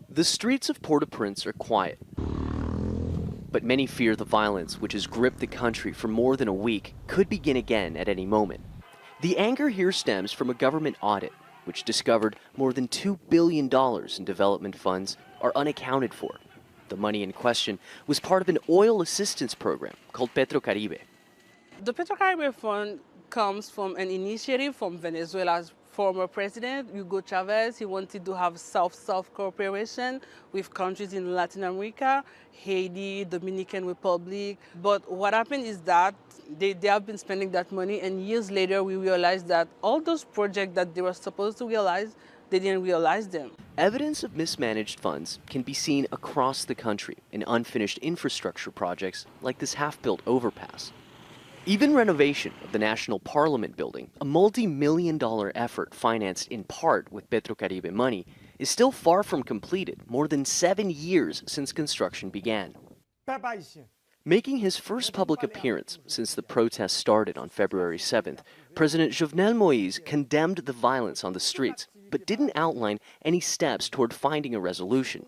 The streets of Port-au-Prince are quiet, but many fear the violence which has gripped the country for more than a week could begin again at any moment. The anger here stems from a government audit which discovered more than $2 billion in development funds are unaccounted for. The money in question was part of an oil assistance program called Petrocaribe. The Petrocaribe Fund comes from an initiative from Venezuela's former president, Hugo Chavez. He wanted to have South-South cooperation with countries in Latin America, Haiti, Dominican Republic. But what happened is that they have been spending that money, and years later we realized that all those projects that they were supposed to realize, they didn't realize them. Evidence of mismanaged funds can be seen across the country in unfinished infrastructure projects like this half-built overpass. Even renovation of the National Parliament building, a multi-million-dollar effort financed in part with Petrocaribe money, is still far from completed, more than 7 years since construction began. Making his first public appearance since the protests started on February 7th, President Jovenel Moïse condemned the violence on the streets, but didn't outline any steps toward finding a resolution.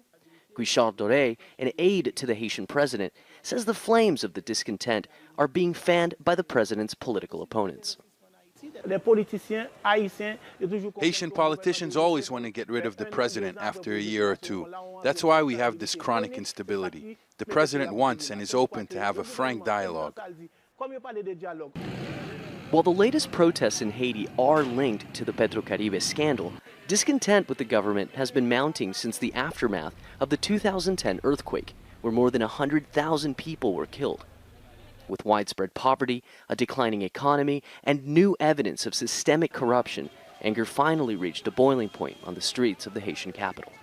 Guichard Doré, an aide to the Haitian president, says the flames of the discontent are being fanned by the president's political opponents. Haitian politicians always want to get rid of the president after a year or two. That's why we have this chronic instability. The president wants and is open to have a frank dialogue. While the latest protests in Haiti are linked to the Petrocaribe scandal, discontent with the government has been mounting since the aftermath of the 2010 earthquake, where more than 100,000 people were killed. With widespread poverty, a declining economy, and new evidence of systemic corruption, anger finally reached a boiling point on the streets of the Haitian capital.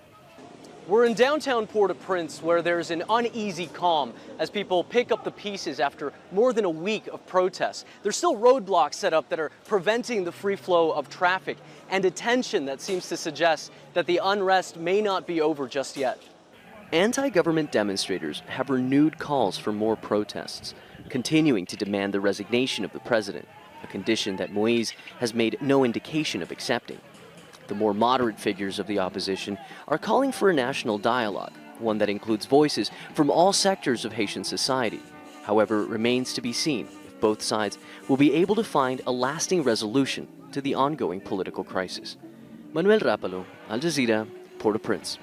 We're in downtown Port-au-Prince, where there's an uneasy calm as people pick up the pieces after more than a week of protests. There's still roadblocks set up that are preventing the free flow of traffic, and a tension that seems to suggest that the unrest may not be over just yet. Anti-government demonstrators have renewed calls for more protests, continuing to demand the resignation of the president, a condition that Moïse has made no indication of accepting. The more moderate figures of the opposition are calling for a national dialogue, one that includes voices from all sectors of Haitian society. However, it remains to be seen if both sides will be able to find a lasting resolution to the ongoing political crisis. Manuel Rapalo, Al Jazeera, Port-au-Prince.